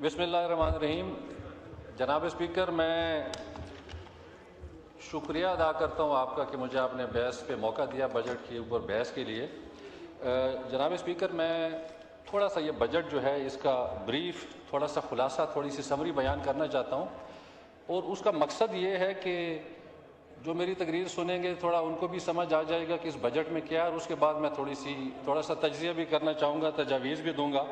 بسم اللہ الرحمن الرحیم. جناب اسپیکر، میں شکریہ ادا کرتا ہوں آپ کا کہ مجھے آپ نے بحث پہ موقع دیا، بجٹ کے اوپر بحث کے لیے. جناب اسپیکر، میں تھوڑا سا یہ بجٹ جو ہے اس کا بریف، تھوڑا سا خلاصہ، تھوڑی سی سمری بیان کرنا چاہتا ہوں. اور اس کا مقصد یہ ہے کہ جو میری تقریر سنیں گے تھوڑا ان کو بھی سمجھ آ جائے گا کہ اس بجٹ میں کیا ہے، اور اس کے بعد میں تھوڑا سا تجزیہ بھی کرنا چاہوں گا، تجاویز بھی دوں گا،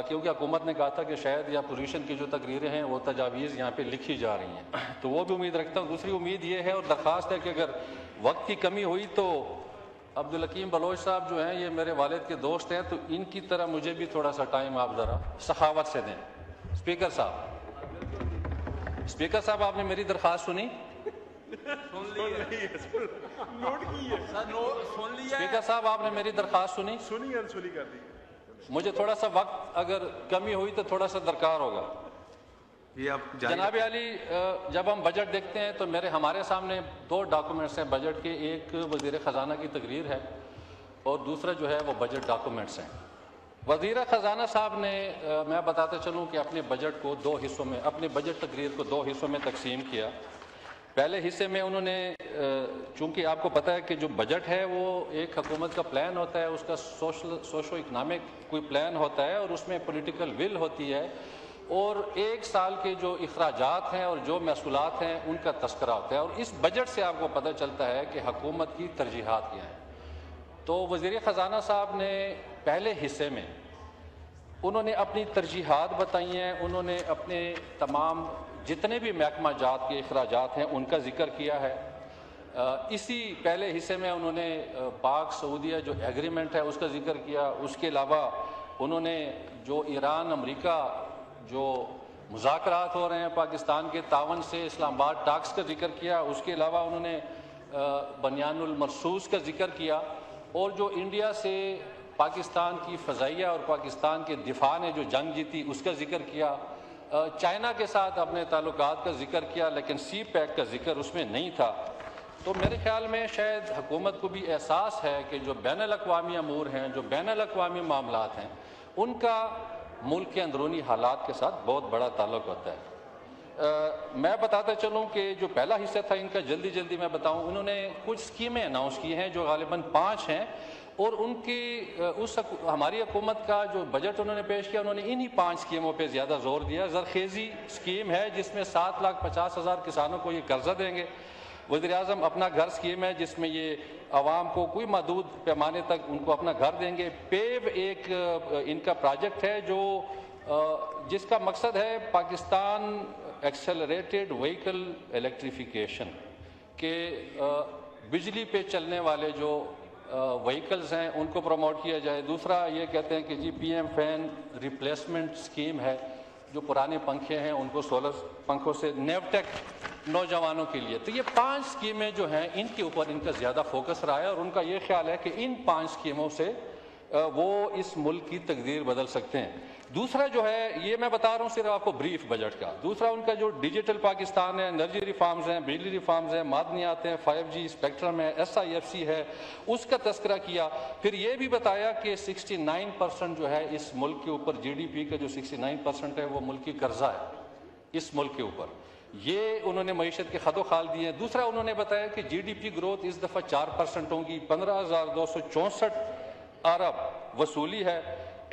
کیونکہ حکومت نے کہا تھا کہ شاید یا اپوزیشن کی جو تقریریں ہیں وہ تجاویز یہاں پہ لکھی جا رہی ہیں، تو وہ بھی امید رکھتا ہوں. دوسری امید یہ ہے اور درخواست ہے کہ اگر وقت کی کمی ہوئی تو عبدالحکیم بلوچ صاحب جو ہیں یہ میرے والد کے دوست ہیں، تو ان کی طرح مجھے بھی تھوڑا سا ٹائم آپ ذرا سخاوت سے دیں. اسپیکر صاحب آپ نے میری درخواست سنی؟ اسپیکر صاحب آپ نے میری درخواست سنی؟ مجھے تھوڑا سا وقت اگر کمی ہوئی تو تھوڑا سا درکار ہوگا. جناب علی، جب ہم بجٹ دیکھتے ہیں تو ہمارے سامنے دو ڈاکومنٹس ہیں بجٹ کے. ایک وزیر خزانہ کی تقریر ہے اور دوسرا جو ہے وہ بجٹ ڈاکومنٹس ہیں. وزیر خزانہ صاحب نے، میں بتاتے چلوں کہ اپنے بجٹ کو دو حصوں میں، اپنے بجٹ تقریر کو دو حصوں میں تقسیم کیا. پہلے حصے میں انہوں نے، چونکہ آپ کو پتہ ہے کہ جو بجٹ ہے وہ ایک حکومت کا پلان ہوتا ہے، اس کا سوشو اکنامک کوئی پلان ہوتا ہے اور اس میں پولیٹیکل ول ہوتی ہے، اور ایک سال کے جو اخراجات ہیں اور جو محصولات ہیں ان کا تذکرہ ہوتا ہے. اور اس بجٹ سے آپ کو پتہ چلتا ہے کہ حکومت کی ترجیحات کیا ہیں. تو وزیر خزانہ صاحب نے پہلے حصے میں انہوں نے اپنی ترجیحات بتائی ہیں، انہوں نے اپنے تمام جتنے بھی محکمہ جات کے اخراجات ہیں ان کا ذکر کیا ہے. اسی پہلے حصے میں انہوں نے پاک سعودیہ جو ایگریمنٹ ہے اس کا ذکر کیا. اس کے علاوہ انہوں نے جو ایران امریکہ جو مذاکرات ہو رہے ہیں پاکستان کے تعاون سے، اسلام آباد ٹاکس کا ذکر کیا. اس کے علاوہ انہوں نے بنیان المرصوص کا ذکر کیا، اور جو انڈیا سے پاکستان کی فضائیہ اور پاکستان کے دفاع نے جو جنگ جیتی اس کا ذکر کیا. چائنا کے ساتھ اپنے تعلقات کا ذکر کیا، لیکن سی پیک کا ذکر اس میں نہیں تھا. تو میرے خیال میں شاید حکومت کو بھی احساس ہے کہ جو بین الاقوامی امور ہیں، جو بین الاقوامی معاملات ہیں، ان کا ملک کے اندرونی حالات کے ساتھ بہت بڑا تعلق ہوتا ہے. میں بتاتا چلوں کہ جو پہلا حصہ تھا ان کا، جلدی میں بتاؤں، انہوں نے کچھ اسکیمیں اناؤنس کی ہیں جو غالباً 5 ہیں، اور ان کی ہماری حکومت کا جو بجٹ انہوں نے پیش کیا، انہوں نے انہی 5 اسکیموں پہ زیادہ زور دیا. زرخیزی اسکیم ہے جس میں 7,50,000 کسانوں کو یہ قرضہ دیں گے. وزیر اعظم اپنا گھر اسکیم ہے جس میں یہ عوام کو کوئی محدود پیمانے تک ان کو اپنا گھر دیں گے. پیو ایک ان کا پروجیکٹ ہے جس کا مقصد ہے پاکستان ایکسلریٹڈ وہیکل الیکٹریفیکیشن، کہ بجلی پہ چلنے والے جو وہیکلز ہیں ان کو پروموٹ کیا جائے. دوسرا یہ کہتے ہیں کہ G P M fan replacement scheme ہے، جو پرانے پنکھے ہیں ان کو سولر پنکھوں سے، نیوٹیک نوجوانوں کے لیے. تو یہ 5 اسکیمیں جو ہیں ان کے اوپر ان کا زیادہ فوکس رہا ہے، اور ان کا یہ خیال ہے کہ ان 5 اسکیموں سے وہ اس ملک کی تقدیر بدل سکتے ہیں. دوسرا جو ہے، یہ میں بتا رہا ہوں صرف آپ کو بریف بجٹ کا. دوسرا ان کا جو ڈیجیٹل پاکستان ہے، انرجی ریفارمز ہیں، بجلی ریفارمز ہیں، معدنیات ہیں، 5G اسپیکٹرم ہے، SIFC ہے، اس کا تذکرہ کیا. پھر یہ بھی بتایا کہ 69% جو ہے اس ملک کے اوپر GDP کا جو 69% ہے وہ ملکی قرضہ ہے اس ملک کے اوپر. یہ انہوں نے معیشت کے خد و خال دیے ہیں. دوسرا انہوں نے بتایا کہ GDP گروتھ اس دفعہ 4% ہوگی، 15,264 ارب وصولی ہے.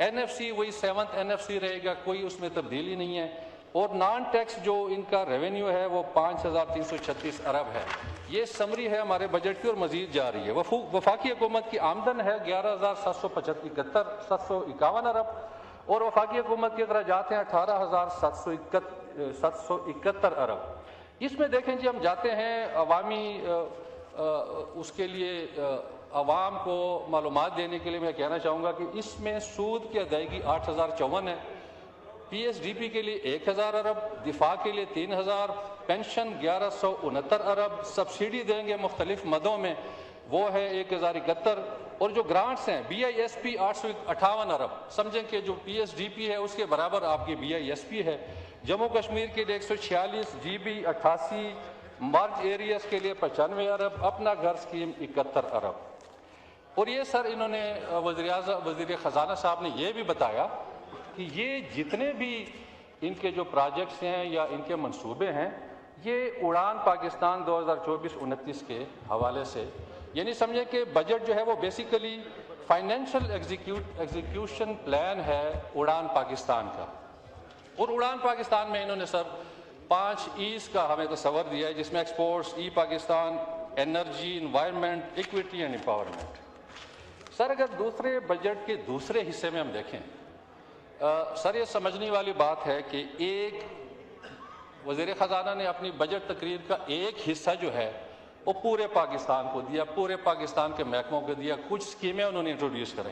NFC وہی 7th NFC رہے گا، کوئی اس میں تبدیلی نہیں ہے. اور نان ٹیکس جو ان کا ریونیو ہے وہ 5,336 ارب ہے. یہ سمری ہے ہمارے بجٹ کی، اور مزید جا رہی ہے. وفاقی حکومت کی آمدن ہے 11,751 ارب، اور وفاقی حکومت کے اخراجات ہیں 18,771 ارب. اس میں دیکھیں جی، ہم جاتے ہیں عوامی اس کے لیے عوام کو معلومات دینے کے لیے میں کہنا چاہوں گا کہ اس میں سود کی ادائیگی 8,054 ہے، PSDP کے لیے 1,000 ارب، دفاع کے لیے 3,000، پینشن 1,169 ارب، سبسڈی دیں گے مختلف مدوں میں وہ ہے 1,071، اور جو گرانٹس ہیں BISP 858 ارب. سمجھیں کہ جو PSDP ہے اس کے برابر آپ کی BISP ہے. جموں کشمیر کے لیے 146، GB 88، مرج ایریاز کے لیے 95 ارب، اپنا گھر اسکیم 71 ارب. اور یہ سر انہوں نے وزیر خزانہ صاحب نے یہ بھی بتایا کہ یہ جتنے بھی ان کے جو پروجیکٹس ہیں یا ان کے منصوبے ہیں، یہ اڑان پاکستان 2024-29 کے حوالے سے، یعنی سمجھیں کہ بجٹ جو ہے وہ بیسیکلی فائنینشیل ایگزیکیوشن پلان ہے اڑان پاکستان کا. اور اڑان پاکستان میں انہوں نے سر 5 ایز کا ہمیں تصور دیا ہے، جس میں exports, E Pakistan, energy, environment, equity and empowerment. Sir اگر دوسرے بجٹ کے دوسرے حصے میں ہم دیکھیں، سر یہ سمجھنے والی بات ہے کہ ایک وزیر خزانہ نے اپنی بجٹ تقریر کا ایک حصہ جو ہے وہ پورے پاکستان کو دیا، پورے پاکستان کے محکموں کو دیا، کچھ اسکیمیں انہوں نے انٹروڈیوس کریں.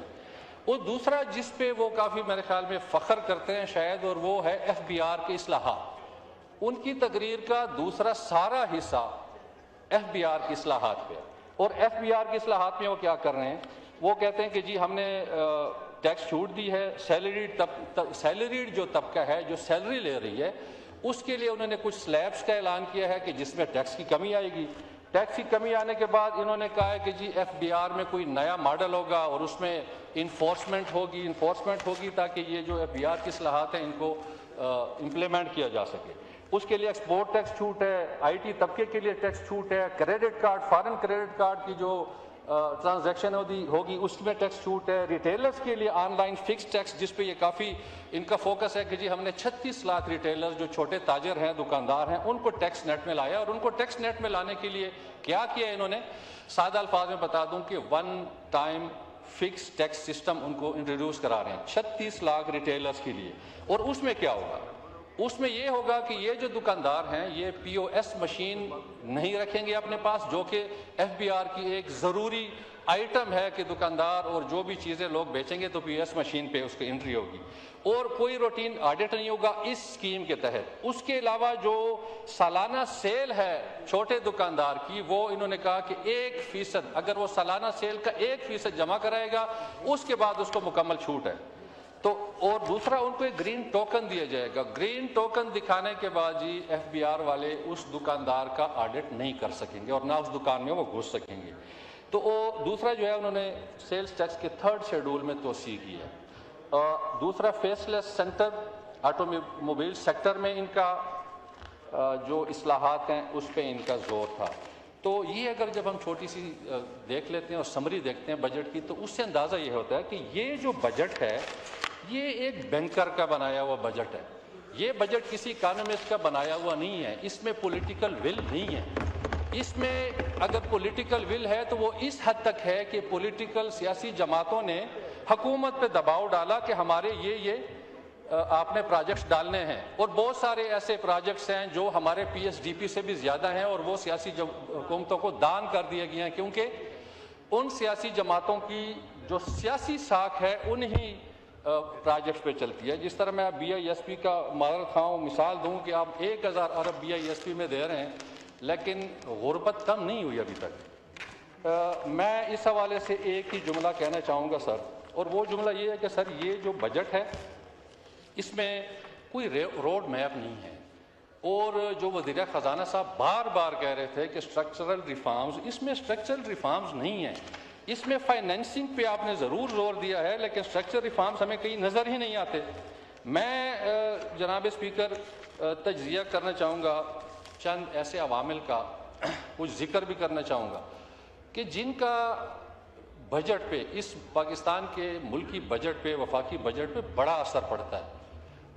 اور دوسرا جس پہ وہ کافی میرے خیال میں فخر کرتے ہیں شاید، اور وہ ہے FBR کے اصلاحات. ان کی تقریر کا دوسرا سارا حصہ FBR کی اصلاحات پہ. اور FBR کی اصلاحات میں وہ کیا کر رہے ہیں؟ وہ کہتے ہیں کہ جی ہم نے ٹیکس چھوٹ دی ہے، سیلریڈ جو طبقہ ہے جو سیلری لے رہی ہے اس کے لیے انہوں نے کچھ سلیبس کا اعلان کیا ہے کہ جس میں ٹیکس کی کمی آئے گی. ٹیکس کی کمی آنے کے بعد انہوں نے کہا ہے کہ جی FBR میں کوئی نیا ماڈل ہوگا اور اس میں انفورسمنٹ ہوگی تاکہ یہ جو FBR کی اصلاحات ہیں ان کو امپلیمنٹ کیا جا سکے. اس کے لیے ایکسپورٹ ٹیکس چھوٹ ہے، IT طبقے کے لیے ٹیکس چھوٹ ہے، credit card, foreign credit card کی جو ٹرانزیکشن ہوگی اس میں ٹیکس چھوٹ ہے. ریٹیلرز کے لیے آن لائن فکس ٹیکس، جس پہ یہ کافی ان کا فوکس ہے کہ جی ہم نے 36 لاکھ ریٹیلرز جو چھوٹے تاجر ہیں، دکاندار ہیں، ان کو ٹیکس نیٹ میں لایا. اور ان کو ٹیکس نیٹ میں لانے کے لیے کیا کیا انہوں نے؟ سادہ الفاظ میں بتا دوں کہ 1 ٹائم فکس ٹیکس سسٹم ان کو انٹروڈیوس کرا رہے ہیں 36 لاکھ ریٹیلرز کے لیے. اور اس میں کیا ہوگا؟ اس میں یہ ہوگا کہ یہ جو دکاندار ہیں یہ POS مشین نہیں رکھیں گے اپنے پاس، جو کہ FBR کی ایک ضروری آئٹم ہے کہ دکاندار اور جو بھی چیزیں لوگ بیچیں گے تو POS مشین پہ اس کی انٹری ہوگی. اور کوئی روٹین آڈٹ نہیں ہوگا اس اسکیم کے تحت. اس کے علاوہ جو سالانہ سیل ہے چھوٹے دکاندار کی، وہ انہوں نے کہا کہ 1% اگر وہ سالانہ سیل کا 1% جمع کرائے گا اس کے بعد اس کو مکمل چھوٹ ہے. تو اور دوسرا ان کو ایک گرین ٹوکن دیا جائے گا. گرین ٹوکن دکھانے کے بعد جی FBR والے اس دکاندار کا آڈٹ نہیں کر سکیں گے اور نہ اس دکان میں وہ گھس سکیں گے. تو وہ دوسرا جو ہے انہوں نے سیلز ٹیکس کے 3rd شیڈول میں توسیع کی ہے. دوسرا فیس لیس سینٹر، آٹو موبائل سیکٹر میں ان کا جو اصلاحات ہیں اس پہ ان کا زور تھا. تو یہ اگر جب ہم چھوٹی سی دیکھ لیتے ہیں اور سمری دیکھتے ہیں بجٹ کی، تو اس سے اندازہ یہ ہوتا ہے کہ یہ جو بجٹ ہے یہ ایک بینکر کا بنایا ہوا بجٹ ہے. یہ بجٹ کسی اکانومسٹ کا بنایا ہوا نہیں ہے. اس میں پولیٹیکل ول نہیں ہے. اس میں اگر پولیٹیکل ول ہے تو وہ اس حد تک ہے کہ پولیٹیکل سیاسی جماعتوں نے حکومت پہ دباؤ ڈالا کہ ہمارے یہ آپ نے پروجیکٹس ڈالنے ہیں. اور بہت سارے ایسے پروجیکٹس ہیں جو ہمارے PSDP سے بھی زیادہ ہیں اور وہ سیاسی حکومتوں کو دان کر دیے گئے ہیں، کیونکہ ان سیاسی جماعتوں کی جو سیاسی ساکھ ہے انہی پروجیکٹس پہ چلتی ہے. جس طرح میں BISP کا معذرت خواہ مثال دوں کہ آپ 1000 ارب BISP میں دے رہے ہیں لیکن غربت کم نہیں ہوئی ابھی تک. میں اس حوالے سے ایک ہی جملہ کہنا چاہوں گا سر، اور وہ جملہ یہ ہے کہ سر یہ جو بجٹ ہے اس میں کوئی روڈ میپ نہیں ہے. اور جو وزیر خزانہ صاحب بار بار کہہ رہے تھے کہ اسٹرکچرل ریفارمز، اس میں اسٹرکچرل ریفارمز نہیں ہیں. اس میں فائنینسنگ پہ آپ نے ضرور زور دیا ہے لیکن اسٹرکچرل ریفارمز ہمیں کہیں نظر ہی نہیں آتے. میں جناب اسپیکر تجزیہ کرنا چاہوں گا چند ایسے عوامل کا، کچھ ذکر بھی کرنا چاہوں گا کہ جن کا بجٹ پہ، اس پاکستان کے ملکی بجٹ پہ، وفاقی بجٹ پہ بڑا اثر پڑتا ہے.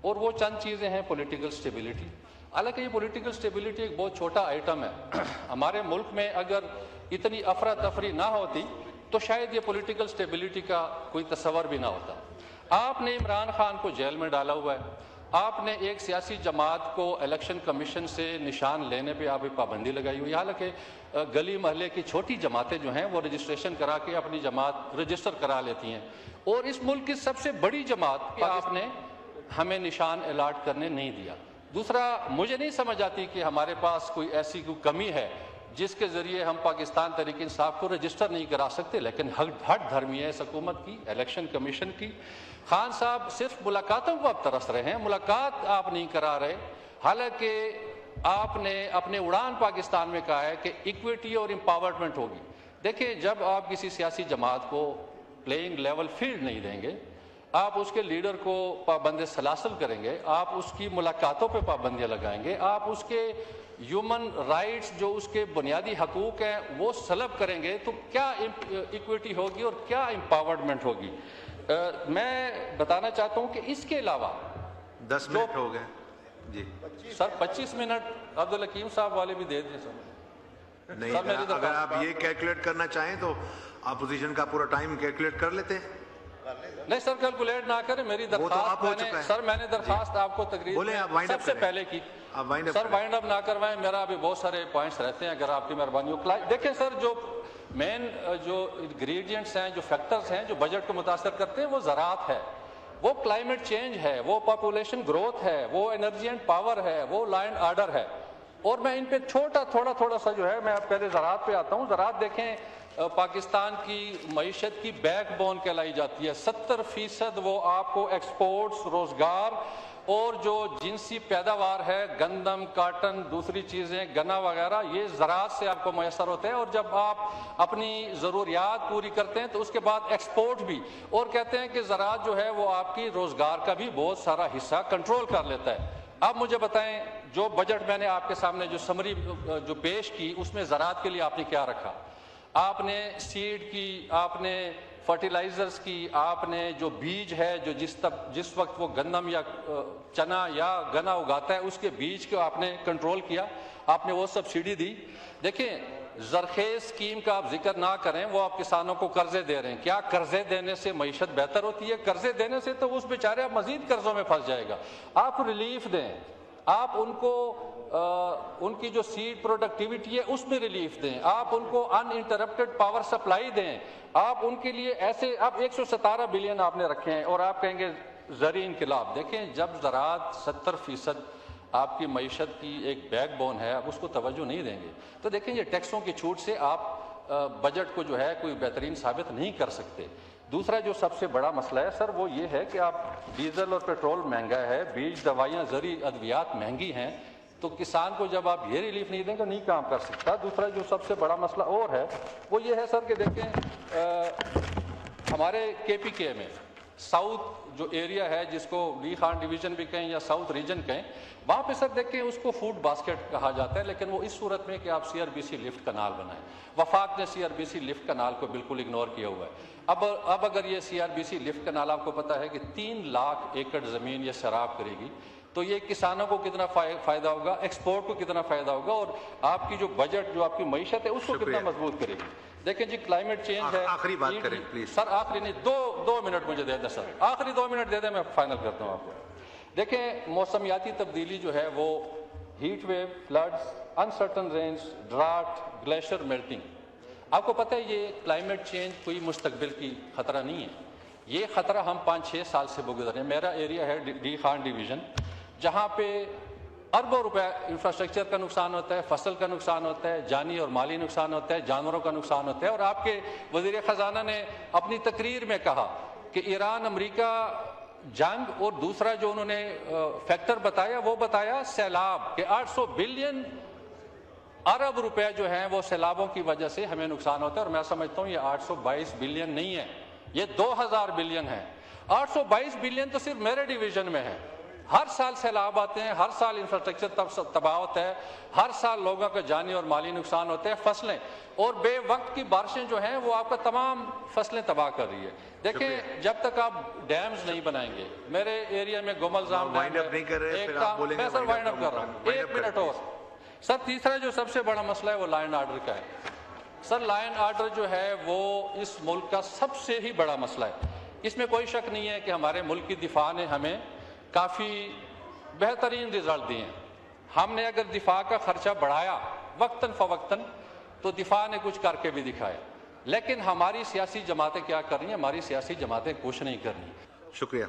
اور وہ چند چیزیں ہیں. Political stability. حالانکہ یہ پولیٹیکل سٹیبلٹی ایک بہت چھوٹا آئٹم ہے. ہمارے ملک میں اگر اتنی افراتفری نہ ہوتی تو شاید یہ پولیٹیکل سٹیبلٹی کا کوئی تصور بھی نہ ہوتا. آپ نے عمران خان کو جیل میں ڈالا ہوا ہے. آپ نے ایک سیاسی جماعت کو الیکشن کمیشن سے نشان لینے پہ آپ پابندی لگائی ہوئی. حالانکہ گلی محلے کی چھوٹی جماعتیں جو ہیں وہ رجسٹریشن کرا کے اپنی جماعت رجسٹر کرا لیتی ہیں. اور اس ملک کی سب سے بڑی جماعت کہ آپ نے ہمیں نشان الاٹ کرنے نہیں دیا. دوسرا، مجھے نہیں سمجھ آتی کہ ہمارے پاس کوئی ایسی کوئی کمی ہے جس کے ذریعے ہم پاکستان تحریک انصاف کو رجسٹر نہیں کرا سکتے، لیکن ہٹ دھرمی ہے اس حکومت کی، الیکشن کمیشن کی. خان صاحب صرف ملاقاتوں کو آپ ترس رہے ہیں، ملاقات آپ نہیں کرا رہے. حالانکہ آپ نے اپنے اڑان پاکستان میں کہا ہے کہ ایکویٹی اور امپاورمنٹ ہوگی. دیکھیں، جب آپ کسی سیاسی جماعت کو پلینگ لیول فیلڈ نہیں دیں گے، آپ اس کے لیڈر کو پابند سلاسل کریں گے, آپ اس کی ملاقاتوں پہ پابندیاں لگائیں گے, آپ اس کے ہیومن رائٹس جو اس کے بنیادی حقوق ہیں وہ سلب کریں گے, تو کیا ایکویٹی ہوگی اور کیا امپاورمنٹ ہوگی. میں بتانا چاہتا ہوں کہ اس کے علاوہ 10 منٹ ہو گئے جی سر, 25 منٹ عبدالحکیم صاحب والے بھی دے دیں سر. نہیں, اگر آپ یہ کیلکولیٹ کرنا چاہیں تو اپوزیشن کا پورا ٹائم کیلکولیٹ کر لیتے ہیں. نہیں سر, کیلکولیٹ نہ کریں. میری درخواست سر, میں نے درخواست آپ کو تقریر سب سے پہلے کی سر, وائنڈ اپ نہ کروائیں. میرا ابھی بہت سارے پوائنٹس رہتے ہیں, اگر آپ کی مہربانی ہو. دیکھیں سر, جو مین جو انگریڈینٹس ہیں, جو فیکٹرز ہیں جو بجٹ کو متاثر کرتے ہیں, وہ زراعت ہے, وہ کلائمیٹ چینج ہے, وہ پاپولیشن گروتھ ہے, وہ انرجی اینڈ پاور ہے, وہ لا اینڈ آرڈر ہے. اور میں ان پہ تھوڑا سا جو ہے, میں پہلے زراعت پہ آتا ہوں. زراعت دیکھیں, پاکستان کی معیشت کی بیک بون کہلائی جاتی ہے. 70% وہ آپ کو ایکسپورٹس, روزگار اور جو جنسی پیداوار ہے, گندم, کاٹن, دوسری چیزیں, گنا وغیرہ, یہ زراعت سے آپ کو میسر ہوتے ہیں. اور جب آپ اپنی ضروریات پوری کرتے ہیں تو اس کے بعد ایکسپورٹ بھی. اور کہتے ہیں کہ زراعت جو ہے وہ آپ کی روزگار کا بھی بہت سارا حصہ کنٹرول کر لیتا ہے. اب مجھے بتائیں, جو بجٹ میں نے آپ کے سامنے جو سمری جو پیش کی, اس میں زراعت کے لیے آپ نے کیا رکھا؟ آپ نے سیڈ کی, آپ نے فرٹیلائزرز کی, آپ نے جو بیج ہے, جو جس وقت وہ گندم یا چنا یا گنا اگاتا ہے اس کے بیج کو آپ نے کنٹرول کیا, آپ نے وہ سبسڈی دی. دیکھیں, زرخیز اسکیم کا آپ ذکر نہ کریں, وہ آپ کسانوں کو قرضے دے رہے ہیں. کیا قرضے دینے سے معیشت بہتر ہوتی ہے؟ قرضے دینے سے تو اس بیچارے آپ مزید قرضوں میں پھنس جائے گا. آپ ریلیف دیں, آپ ان کو ان کی جو سیڈ پروڈکٹیوٹی ہے اس میں ریلیف دیں, آپ ان کو ان انٹرپٹڈ پاور سپلائی دیں, آپ ان کے لیے ایسے, آپ 117 بلین آپ نے رکھے ہیں اور آپ کہیں گے زرعی انقلاب. دیکھیں, جب زراعت 70% آپ کی معیشت کی ایک بیک بون ہے, آپ اس کو توجہ نہیں دیں گے تو دیکھیں یہ ٹیکسوں کی چھوٹ سے آپ بجٹ کو جو ہے کوئی بہترین ثابت نہیں کر سکتے. دوسرا جو سب سے بڑا مسئلہ ہے سر, وہ یہ ہے کہ آپ ڈیزل اور پیٹرول مہنگا ہے, بیج, دوائیاں, زرعی ادویات مہنگی ہیں, تو کسان کو جب آپ یہ ریلیف نہیں دیں گے نہیں کام کر سکتا. دوسرا جو سب سے بڑا مسئلہ اور ہے وہ یہ ہے سر کہ دیکھیں, ہمارے کے پی کے میں ساؤتھ جو ایریا ہے, جس کو لی خان ڈویژن بھی کہیں یا ساؤتھ ریجن کہیں, وہاں پہ سر دیکھیں اس کو فوڈ باسکٹ کہا جاتا ہے, لیکن وہ اس صورت میں کہ آپ C R B C lift canal بنائیں. وفاق نے C R B C lift canal کو بالکل اگنور کیا ہوا ہے. اب اگر یہ C R B C lift canal, آپ کو پتہ ہے کہ 3 لاکھ ایکڑ زمین یہ سیراب کرے گی, تو یہ کسانوں کو کتنا فائدہ ہوگا, ایکسپورٹ کو کتنا فائدہ ہوگا, اور آپ کی جو بجٹ, جو آپ کی معیشت ہے اس کو کتنا مضبوط کرے گی. دیکھیں جی, کلائمیٹ چینج ہے. آخری بات کریں پلیز سر, آخری نہیں, 2 منٹ مجھے دے دیں سر, آخری 2 منٹ دے دیں, میں فائنل کرتا ہوں آپ کو. دیکھیں, موسمیاتی تبدیلی جو ہے وہ heat wave, floods, uncertain rains, drought, glacier melting. آپ کو پتہ ہے یہ کلائمیٹ چینج کوئی مستقبل کی خطرہ نہیں ہے, یہ خطرہ ہم 5-6 سال سے گزر رہے ہیں. میرا ایریا ہے ڈی خان ڈویژن, جہاں پہ اربوں روپے انفراسٹرکچر کا نقصان ہوتا ہے, فصل کا نقصان ہوتا ہے, جانی اور مالی نقصان ہوتا ہے, جانوروں کا نقصان ہوتا ہے. اور آپ کے وزیر خزانہ نے اپنی تقریر میں کہا کہ ایران امریکہ جنگ, اور دوسرا جو انہوں نے فیکٹر بتایا وہ بتایا سیلاب, کہ 800 بلین ارب روپے جو ہیں وہ سیلابوں کی وجہ سے ہمیں نقصان ہوتا ہے. اور میں سمجھتا ہوں یہ 822 بلین نہیں ہے, یہ 2000 بلین ہے. 822 بلین تو صرف میرے ڈویژن میں ہے. ہر سال سیلاب آتے ہیں, ہر سال انفراسٹرکچر تباہ ہوتا ہے, ہر سال لوگوں کا جانی اور مالی نقصان ہوتے ہیں, فصلیں اور بے وقت کی بارشیں جو ہیں وہ آپ کا تمام فصلیں تباہ کر رہی ہے. دیکھیں, جب تک آپ ڈیمز نہیں بنائیں گے, میرے ایریا میں گومل زام ڈیم ہے, میں سر وائنڈ اپ کر رہا ہوں, 1 منٹ اور. سر, تیسرا جو سب سے بڑا مسئلہ ہے وہ لا اینڈ آرڈر کا ہے. سر, لا اینڈ آرڈر جو ہے وہ اس ملک کا سب سے ہی بڑا مسئلہ ہے. اس میں کوئی شک نہیں ہے کہ ہمارے ملک کی دفاع نے ہمیں کافی بہترین رزلٹ دیے ہیں. ہم نے اگر دفاع کا خرچہ بڑھایا وقتاً فوقتاً تو دفاع نے کچھ کر کے بھی دکھایا, لیکن ہماری سیاسی جماعتیں کیا کر رہی ہیں؟ ہماری سیاسی جماعتیں کچھ نہیں کر رہی. شکریہ.